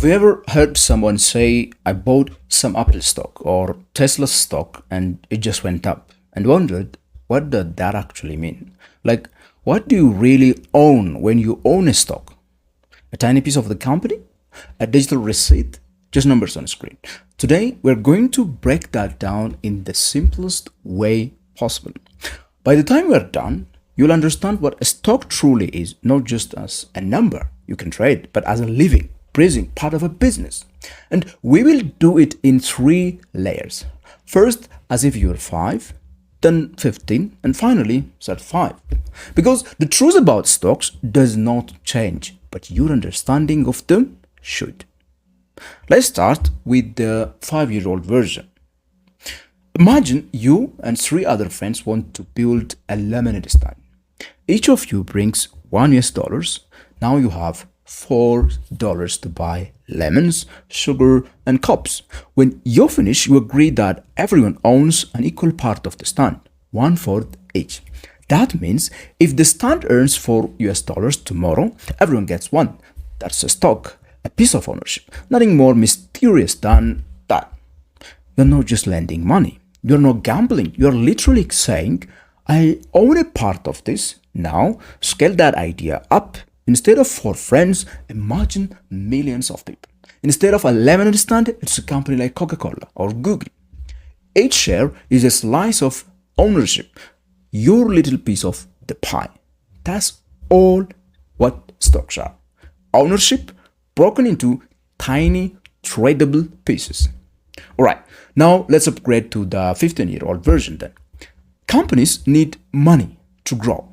Have you ever heard someone say, I bought some Apple stock or Tesla stock and it just went up, and wondered, what does that actually mean? Like, what do you really own when you own a stock? A tiny piece of the company? A digital receipt? Just numbers on a screen. Today, we're going to break that down in the simplest way possible. By the time we're done, you'll understand what a stock truly is, not just as a number you can trade, but as a living, breathing part of a business. And we will do it in three layers. First, as if you're 5, then 15, and finally, set 5. Because the truth about stocks does not change, but your understanding of them should. Let's start with the 5-year-old version. Imagine you and 3 other friends want to build a lemonade stand. Each of you brings $1. Now you have $4 to buy lemons, sugar, and cups. When you finish, you agree that everyone owns an equal part of the stand, 1/4 each. That means if the stand earns $4 tomorrow, everyone gets 1. That's a stock, a piece of ownership. Nothing more mysterious than that. You're not just lending money. You're not gambling. You're literally saying, I own a part of this. Now, scale that idea up. Instead of 4 friends, imagine millions of people. Instead of a lemonade stand, it's a company like Coca-Cola or Google. Each share is a slice of ownership, your little piece of the pie. That's all what stocks are. Ownership broken into tiny tradable pieces. Alright, now let's upgrade to the 15-year-old version then. Companies need money to grow.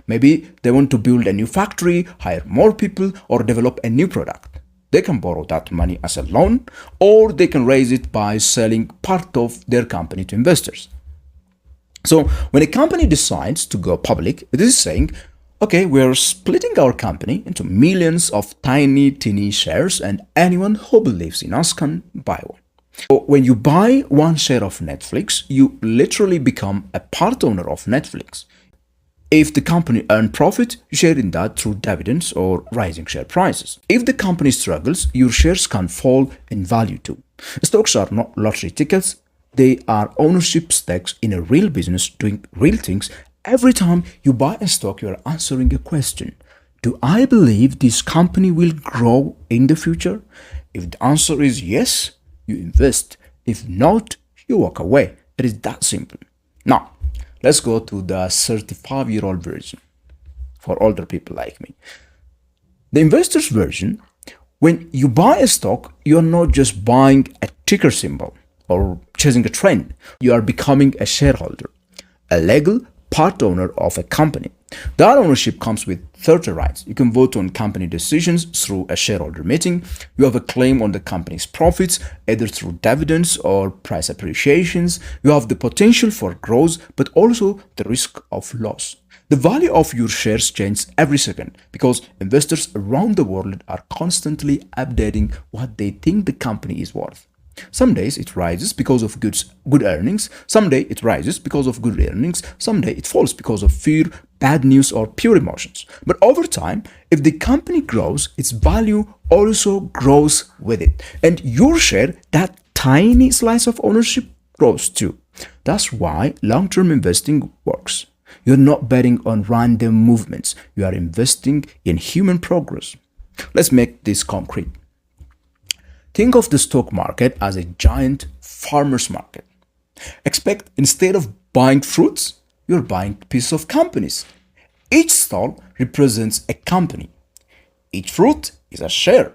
Maybe they want to build a new factory, hire more people, or develop a new product. They can borrow that money as a loan, or they can raise it by selling part of their company to investors. So when a company decides to go public, it is saying, okay, we're splitting our company into millions of teeny shares, and anyone who believes in us can buy one. So when you buy 1 share of Netflix, you literally become a part owner of Netflix. If the company earns profit, you share in that through dividends or rising share prices. If the company struggles, your shares can fall in value too. Stocks are not lottery tickets. They are ownership stakes in a real business doing real things. Every time you buy a stock, you are answering a question. Do I believe this company will grow in the future? If the answer is yes, you invest. If not, you walk away. It is that simple. Now, let's go to the 35-year-old version for older people like me. The investor's version, when you buy a stock, you're not just buying a ticker symbol or chasing a trend. You are becoming a shareholder, a legal part owner of a company. That ownership comes with 30 rights. You can vote on company decisions through a shareholder meeting. You have a claim on the company's profits, either through dividends or price appreciations. You have the potential for growth, but also the risk of loss. The value of your shares changes every second because investors around the world are constantly updating what they think the company is worth. Some days it rises because of good earnings. Some day it rises because of good earnings. Some day it falls because of fear, bad news, or pure emotions. But over time, if the company grows, its value also grows with it. And your share, that tiny slice of ownership, grows too. That's why long-term investing works. You're not betting on random movements. You are investing in human progress. Let's make this concrete. Think of the stock market as a giant farmer's market. Expect instead of buying fruits, you're buying pieces of companies. Each stall represents a company. Each fruit is a share.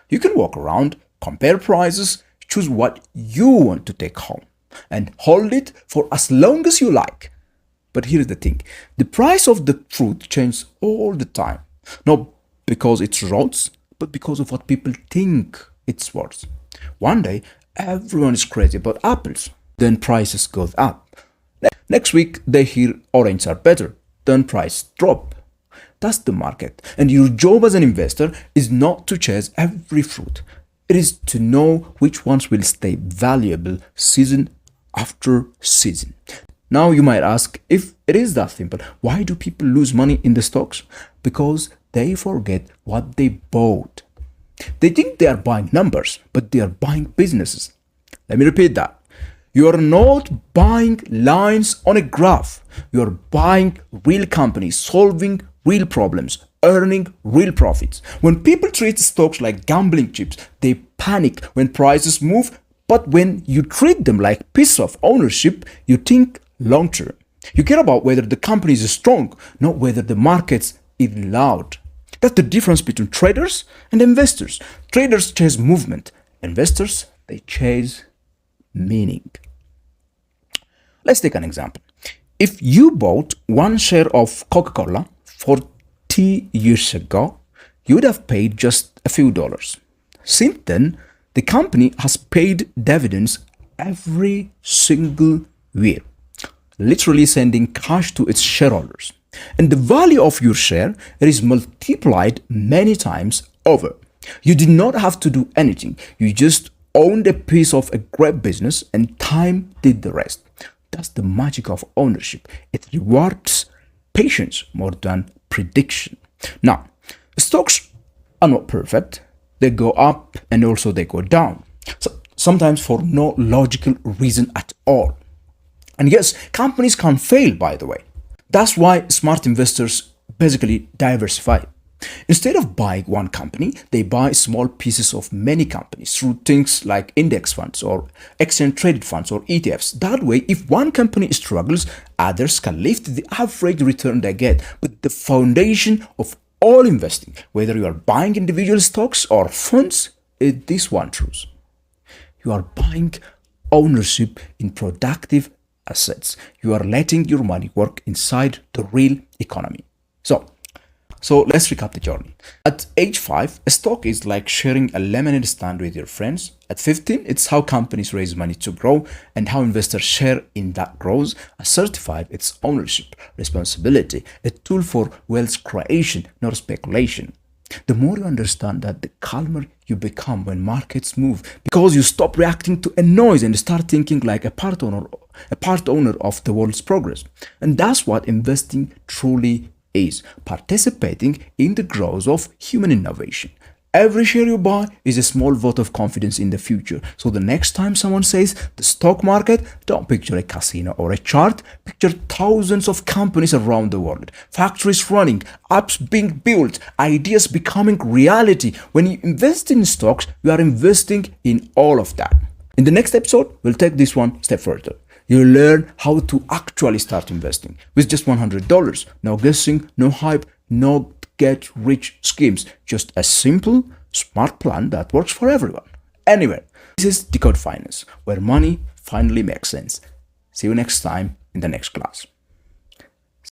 You can walk around, compare prices, choose what you want to take home, and hold it for as long as you like. But here's the thing. The price of the fruit changes all the time. Not because it's rots, but because of what people think it's worth. One day, everyone is crazy about apples. Then prices go up. Next week, they hear oranges are better. Then prices drop. That's the market. And your job as an investor is not to chase every fruit. It is to know which ones will stay valuable season after season. Now you might ask, if it is that simple, why do people lose money in the stocks? Because they forget what they bought. They think they are buying numbers, but they are buying businesses. Let me repeat that. You are not buying lines on a graph. You are buying real companies solving real problems, earning real profits. When people treat stocks like gambling chips, they panic when prices move, but when you treat them like pieces of ownership, you think long term. You care about whether the company is strong, not whether the market's even loud. That's the difference between traders and investors. Traders chase movement. Investors, they chase meaning. Let's take an example. If you bought one share of Coca-Cola 40 years ago, you would have paid just a few dollars. Since then, the company has paid dividends every single year, literally sending cash to its shareholders. And the value of your share is multiplied many times over. You did not have to do anything. You just owned a piece of a great business and time did the rest. That's the magic of ownership. It rewards patience more than prediction. Now, stocks are not perfect. They go up and also they go down. So sometimes for no logical reason at all. And yes, companies can fail, by the way. That's why smart investors basically diversify. Instead of buying one company, they buy small pieces of many companies through things like index funds or exchange traded funds or ETFs. That way, if one company struggles, others can lift the average return they get. But the foundation of all investing, whether you are buying individual stocks or funds, is this one truth. You are buying ownership in productive assets. You are letting your money work inside the real economy. So let's recap the journey. At age 5, a stock is like sharing a lemonade stand with your friends. At 15, it's how companies raise money to grow and how investors share in that growth. At 35, it's ownership, responsibility, a tool for wealth creation, not speculation. The more you understand that, the calmer you become when markets move, because you stop reacting to a noise and start thinking like a part owner of the world's progress. And that's what investing truly is: participating in the growth of human innovation. Every share you buy is a small vote of confidence in the future. So the next time someone says the stock market, don't picture a casino or a chart. Picture thousands of companies around the world, factories running, apps being built, ideas becoming reality. When you invest in stocks, you are investing in all of that. In the next episode, we'll take this one step further. You'll learn how to actually start investing with just $100. No guessing, no hype, no get-rich schemes. Just a simple, smart plan that works for everyone. Anyway, this is Decode Finance, where money finally makes sense. See you next time in the next class.